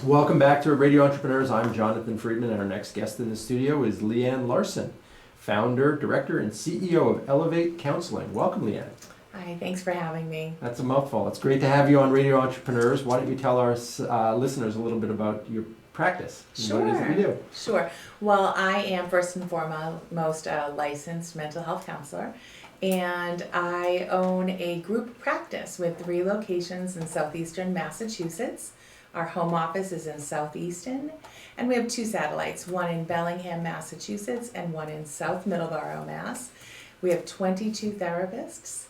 Welcome back to Radio Entrepreneurs. I'm Jonathan Friedman, and our next guest in the studio is Larson, founder, director, and CEO of Elevate Counseling. Welcome, Leanne. Hi, thanks for having me. That's a mouthful. It's great to have you on Radio Entrepreneurs. Why don't you tell our listeners a little bit about your practice and what it is that you do? Sure. Well, I am first and foremost a licensed mental health counselor, and I own a group practice with 3 locations in southeastern Massachusetts. Our home office is in Southeaston, and we have 2 satellites, one in Bellingham, Massachusetts, and one in South Middleborough, Mass. We have 22 therapists,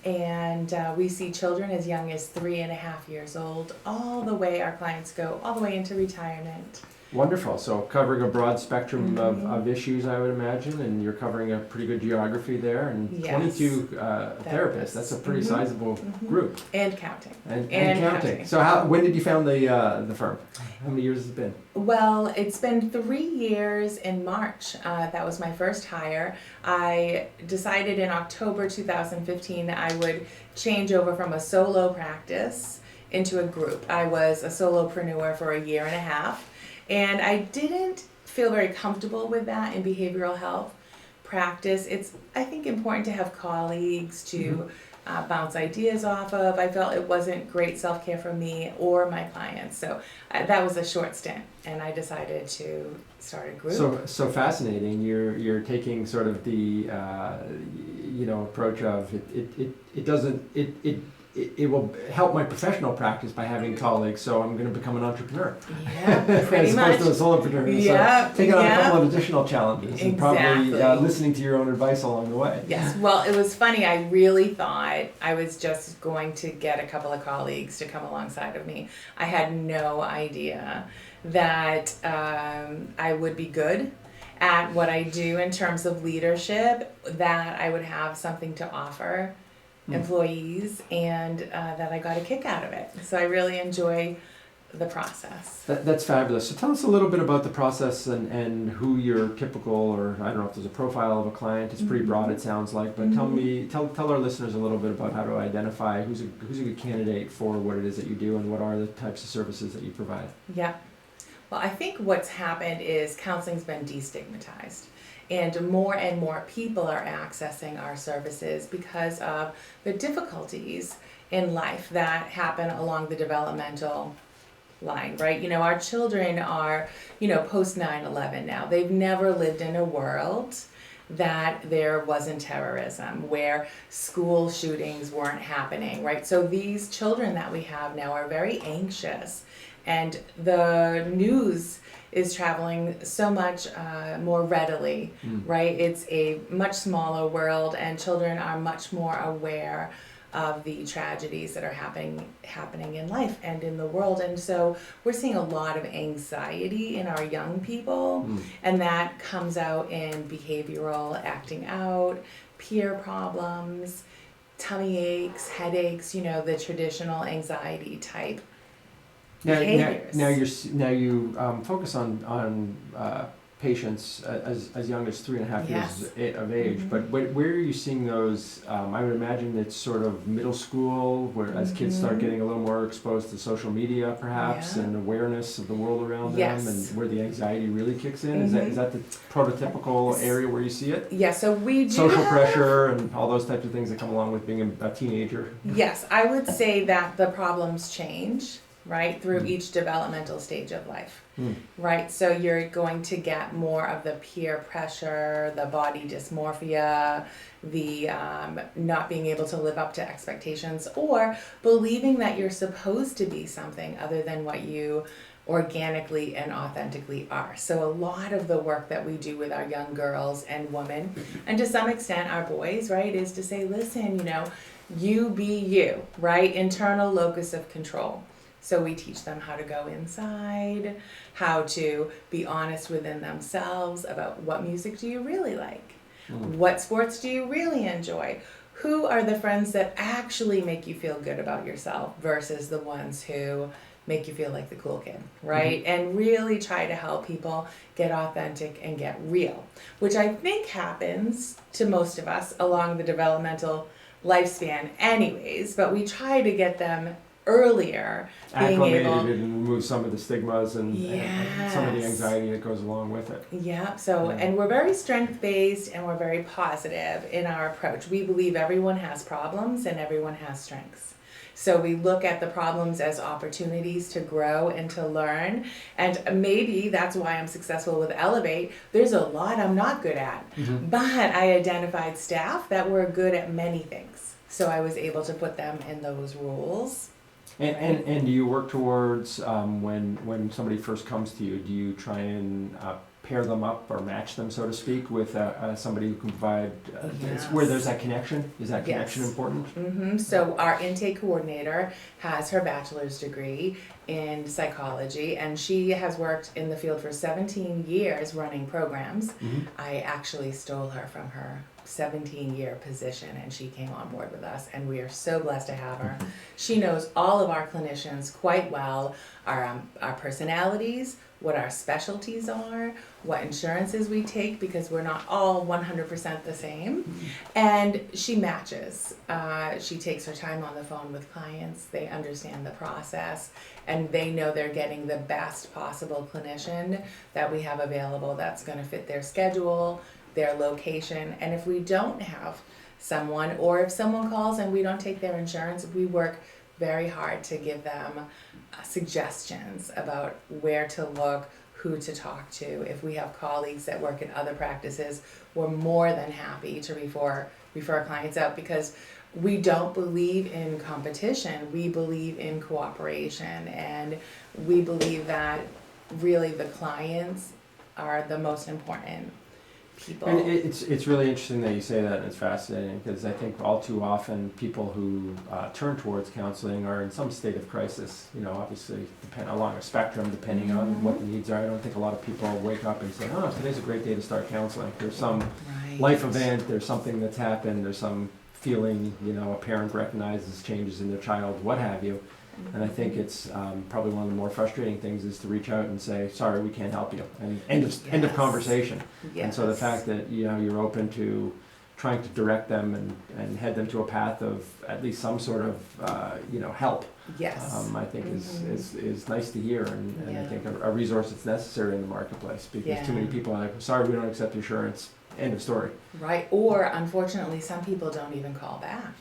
and we see children as young as 3.5 years old, all the way, our clients go all the way into retirement. Wonderful. So covering a broad spectrum of issues, I would imagine, and you're covering a pretty good geography there, and Yes. 22 therapists. That's a pretty sizable group. And counting. And counting. So when did you found the firm? How many years has it been? Well, it's been 3 years in March. That was my first hire. I decided in October 2015 that I would change over from a solo practice into a group. I was a solopreneur for 1.5 years. And I didn't feel very comfortable with that in behavioral health practice. It's, I think, important to have colleagues to bounce ideas off of. I felt it wasn't great self-care for me or my clients. So that was a short stint, and I decided to start a group. So fascinating. You're taking sort of the approach of it will help my professional practice by having colleagues, so I'm going to become an entrepreneur. Yeah, pretty much. As opposed to a solopreneur. Yeah, so taking on a couple of additional challenges and probably listening to your own advice along the way. Yes, well, it was funny. I really thought I was just going to get a couple of colleagues to come alongside of me. I had no idea that I would be good at what I do in terms of leadership, that I would have something to offer employees, and that I got a kick out of it. So I really enjoy the process. That's fabulous. So tell us a little bit about the process and who your typical, or I don't know if there's a profile of a client. It's pretty broad, it sounds like, but tell our listeners a little bit about how to identify who's a good candidate for what it is that you do, and what are the types of services that you provide. Yeah. Well, I think what's happened is counseling's been destigmatized. And more people are accessing our services because of the difficulties in life that happen along the developmental line, right? You know, our children are, post 9/11 now. They've never lived in a world that there wasn't terrorism, where school shootings weren't happening, right? So these children that we have now are very anxious, and the news is traveling so much more readily, right? It's a much smaller world, and children are much more aware of the tragedies that are happening in life and in the world. And so we're seeing a lot of anxiety in our young people, and that comes out in behavioral acting out, peer problems, tummy aches, headaches, the traditional anxiety type behaviors. Now you focus on patients as young as 3.5 years of age, but where are you seeing those? I would imagine it's sort of middle school, where as kids start getting a little more exposed to social media, perhaps, and awareness of the world around them, and where the anxiety really kicks in. Is that the prototypical area where you see it? Yeah, so we do social pressure and all those types of things that come along with being a teenager. Yes, I would say that the problems change, right, through each developmental stage of life, right? So you're going to get more of the peer pressure, the body dysmorphia, the not being able to live up to expectations, or believing that you're supposed to be something other than what you organically and authentically are. So a lot of the work that we do with our young girls and women, and to some extent our boys, right, is to say, listen, you be you, right? Internal locus of control. So we teach them how to go inside, how to be honest within themselves about what music do you really like, what sports do you really enjoy, who are the friends that actually make you feel good about yourself versus the ones who make you feel like the cool kid, right? And really try to help people get authentic and get real, which I think happens to most of us along the developmental lifespan anyways, but we try to get them earlier, being acclimated able, and remove some of the stigmas and some of the yes. anxiety that goes along with it. Yeah, so, and we're very strength-based and we're very positive in our approach. We believe everyone has problems and everyone has strengths. So we look at the problems as opportunities to grow and to learn. And maybe that's why I'm successful with Elevate. There's a lot I'm not good at, but I identified staff that were good at many things. So I was able to put them in those roles. And do you work towards, when somebody first comes to you, do you try and pair them up or match them, so to speak, with somebody who can provide, Yes. where there's that connection? Is that connection Yes. important? So our intake coordinator has her bachelor's degree in psychology, and she has worked in the field for 17 years running programs. I actually stole her from her 17-year position, and she came on board with us, and we are so blessed to have her. She knows all of our clinicians quite well, our personalities, what our specialties are, what insurances we take, because we're not all 100% the same, and she matches. She takes her time on the phone with clients. They understand the process, and they know they're getting the best possible clinician that we have available that's going to fit their schedule, their location. And if we don't have someone, or if someone calls and we don't take their insurance, we work very hard to give them suggestions about where to look, who to talk to. If we have colleagues that work in other practices, we're more than happy to refer clients out, because we don't believe in competition. We believe in cooperation, and we believe that really the clients are the most important people. And it's really interesting that you say that, and it's fascinating, because I think all too often people who turn towards counseling are in some state of crisis, obviously along a spectrum depending on what the needs are. I don't think a lot of people wake up and say, oh, today's a great day to start counseling. There's some life event, there's something that's happened, there's some feeling, a parent recognizes changes in their child, what have you. And I think it's probably one of the more frustrating things is to reach out and say, sorry, we can't help you, and end of conversation. Yes. And so the fact that you're open to trying to direct them and head them to a path of at least some sort of help, Yes. I think is nice to hear, and I think a resource that's necessary in the marketplace, because too many people are like, sorry, we don't accept insurance. End of story. Right, or unfortunately, some people don't even call back,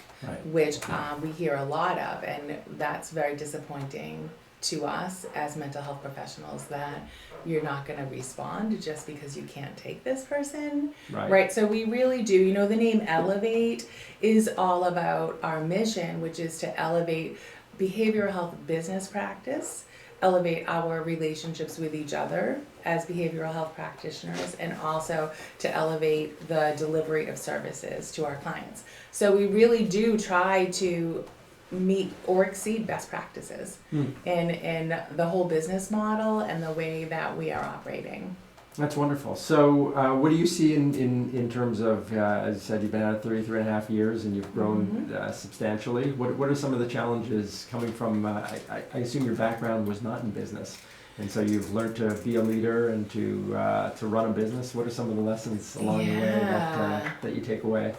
which we hear a lot of, and that's very disappointing to us as mental health professionals, that you're not going to respond just because you can't take this person. Right, so we really do, the name Elevate is all about our mission, which is to elevate behavioral health business practice, elevate our relationships with each other as behavioral health practitioners, and also to elevate the delivery of services to our clients. So we really do try to meet or exceed best practices in the whole business model and the way that we are operating. That's wonderful. So what do you see in terms of, as you said, you've been at it 3.5 years and you've grown substantially. What are some of the challenges coming from, I assume your background was not in business, and so you've learned to be a leader and to run a business. What are some of the lessons along the way that you take away?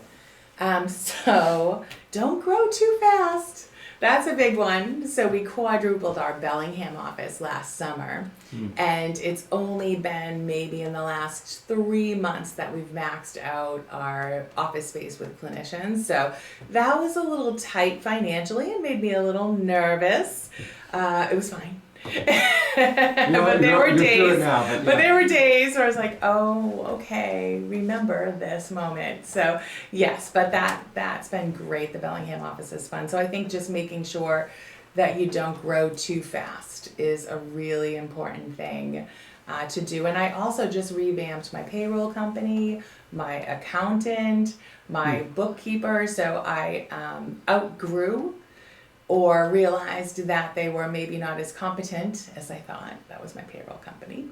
So don't grow too fast. That's a big one. So we quadrupled our Bellingham office last summer, and it's only been maybe in the last 3 months that we've maxed out our office space with clinicians. So that was a little tight financially and made me a little nervous. It was fine. But there were days where I was like, oh, okay, remember this moment. So yes, but that's been great. The Bellingham office is fun. So I think just making sure that you don't grow too fast is a really important thing to do. And I also just revamped my payroll company, my accountant, my bookkeeper. So I outgrew or realized that they were maybe not as competent as I thought. That was my payroll company.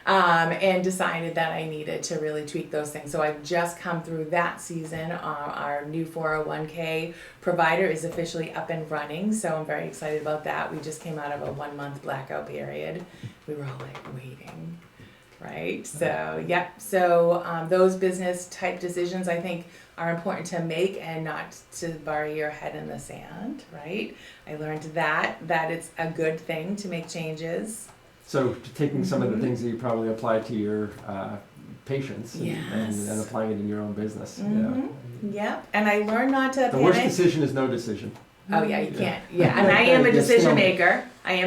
And decided that I needed to really tweak those things. So I've just come through that season. Our new 401k provider is officially up and running, so I'm very excited about that. We just came out of a 1-month blackout period. We were all like waiting. right? So, yep. So those business type decisions, I think, are important to make and not to bury your head in the sand, right? I learned that it's a good thing to make changes. So taking some of the things that you probably apply to your patients and, Yes. and applying it in your own business. Yep. And I learned not to The panic. worst decision is no decision. Oh yeah, you can't. Yeah, and I am a Yes, decision no. maker. I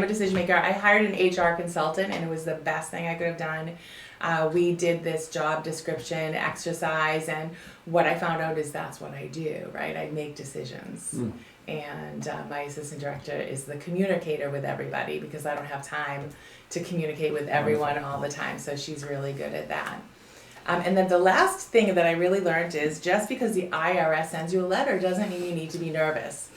hired an HR consultant, and it was the best thing I could have done. We did this job description exercise, and what I found out is that's what I do, right? I make decisions. And my assistant director is the communicator with everybody because I don't have time to communicate with everyone all the time. So she's really good at that. And then the last thing that I really learned is just because the IRS sends you a letter doesn't mean you need to be nervous.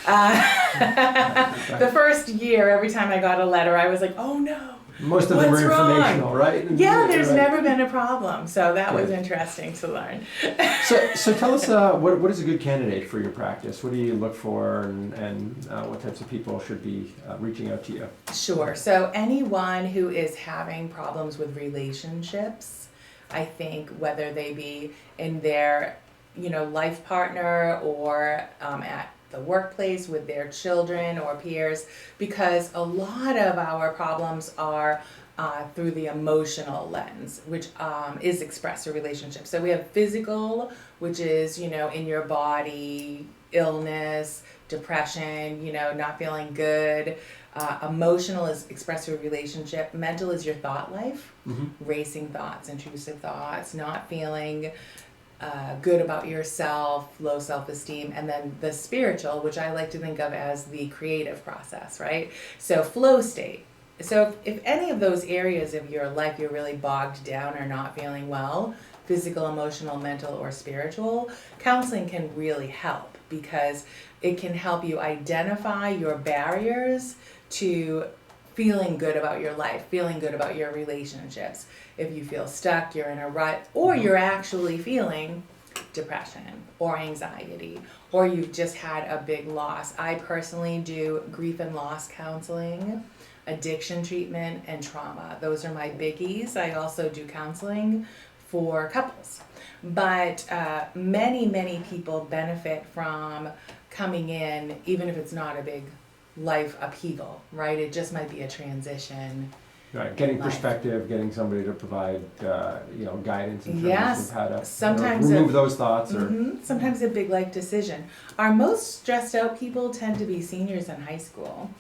The first year, every time I got a letter, I was like, oh no. Most of them are informational, right? Yeah, there's right. never been a problem. So that was interesting to learn. So tell us, what is a good candidate for your practice? What do you look for, and what types of people should be reaching out to you? Sure. So anyone who is having problems with relationships, I think whether they be in their, life partner or at the workplace with their children or peers, because a lot of our problems are through the emotional lens, which is expressed through relationships. So we have physical, which is, in your body, illness, depression, not feeling good. Emotional is expressed through relationship. Mental is your thought life, racing thoughts, intrusive thoughts, not feeling good about yourself, low self-esteem, and then the spiritual, which I like to think of as the creative process, right? So flow state. So if any of those areas of your life you're really bogged down or not feeling well, physical, emotional, mental, or spiritual, counseling can really help because it can help you identify your barriers to feeling good about your life, feeling good about your relationships. If you feel stuck, you're in a rut, or you're actually feeling depression or anxiety, or you've just had a big loss. I personally do grief and loss counseling, addiction treatment, and trauma. Those are my biggies. I also do counseling for couples. But many people benefit from coming in, even if it's not a big life upheaval, right? It just might be a transition. Right, getting perspective, getting somebody to provide, guidance in terms of how to sometimes remove those thoughts. Or sometimes a big life decision. Our most stressed out people tend to be seniors in high school.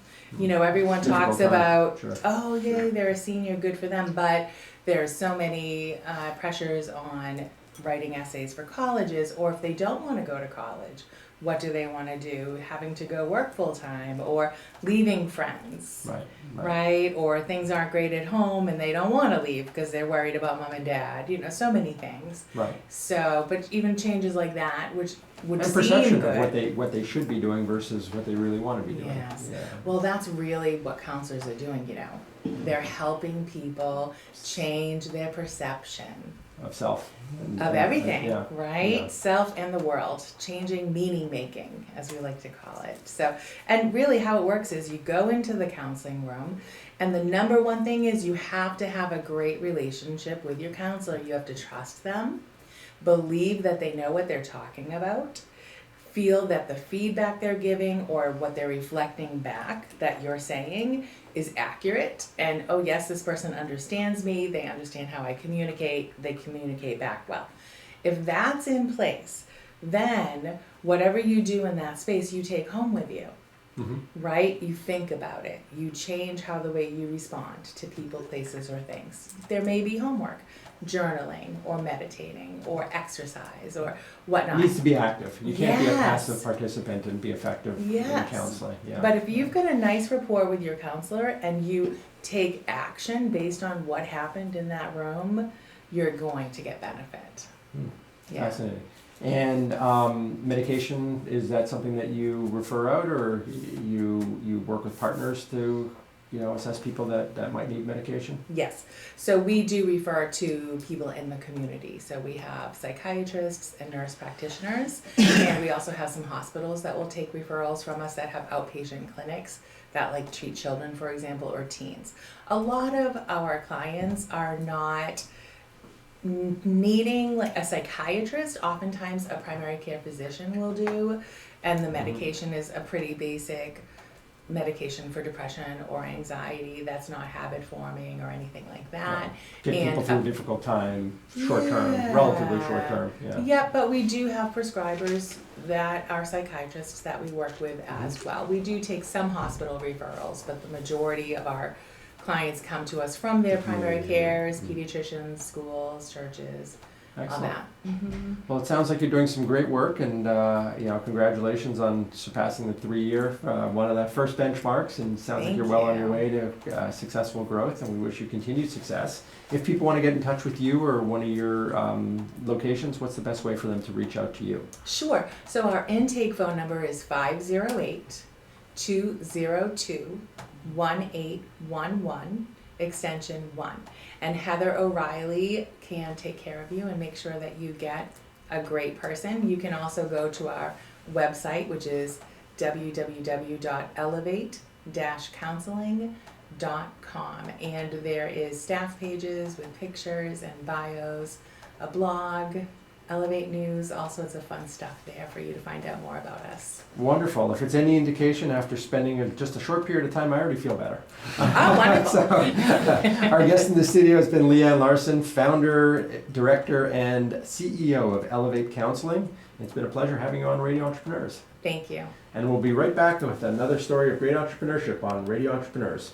Everyone talks about, they're a senior, good for them, but there's so many pressures on writing essays for colleges, or if they don't want to go to college, what do they want to do? Having to go work full time, or leaving friends, right? Or things aren't great at home and they don't want to leave because they're worried about mom and dad. So many things. Right. So, but even changes like that, which would and seem perception good. of what they should be doing versus what they really want to be doing. Yes. Yeah. Well, that's really what counselors are doing. They're helping people change their perception Of self. of everything, right? Yeah. Self and the world, changing meaning making, as we like to call it. So, and really how it works is you go into the counseling room, and the number one thing is you have to have a great relationship with your counselor. You have to trust them, believe that they know what they're talking about, feel that the feedback they're giving or what they're reflecting back that you're saying is accurate, and oh yes, this person understands me, they understand how I communicate, they communicate back well. If that's in place, then whatever you do in that space you take home with you, right? You think about it, you change how the way you respond to people, places, or things. There may be homework, journaling or meditating or exercise or whatnot. It needs to be active. You can't be a Yes. passive participant and be effective in counseling. Yeah. But if you've got a nice rapport with your counselor and you take action based on what happened in that room, you're going to get benefit. Yeah. Fascinating. And medication, is that something that you refer out, or you work with partners to assess people that might need medication? Yes. So we do refer to people in the community. So we have psychiatrists and nurse practitioners, and we also have some hospitals that will take referrals from us that have outpatient clinics that like treat children, for example, or teens. A lot of our clients are not needing like a psychiatrist. Oftentimes a primary care physician will do, and the medication is a pretty basic medication for depression or anxiety that's not habit forming or anything like that. Right. Get people through a difficult time, short term, relatively short term. Yeah, but we do have prescribers that are psychiatrists that we work with as well. We do take some hospital referrals, but the majority of our clients come to us from their primary cares, pediatricians, schools, churches, all that. Well, it sounds like you're doing some great work, and congratulations on surpassing the 3-year, one of the first benchmarks, and sounds like you're well on your way to successful growth, and we wish you continued success. If people want to get in touch with you or one of your locations, what's the best way for them to reach out to you? Sure. So our intake phone number is 508-202-1811, extension 1. And Heather O'Reilly can take care of you and make sure that you get a great person. You can also go to our website, which is www.elevate-counseling.com, and there is staff pages with pictures and bios, a blog, Elevate News, all sorts of fun stuff there for you to find out more about us. Wonderful. If it's any indication, after spending just a short period of time, I already feel better. Oh, wonderful. Our guest in the studio has been Leigh Larson, founder, director, and CEO of Elevate Counseling. It's been a pleasure having you on Radio Entrepreneurs. Thank you. And we'll be right back with another story of great entrepreneurship on Radio Entrepreneurs.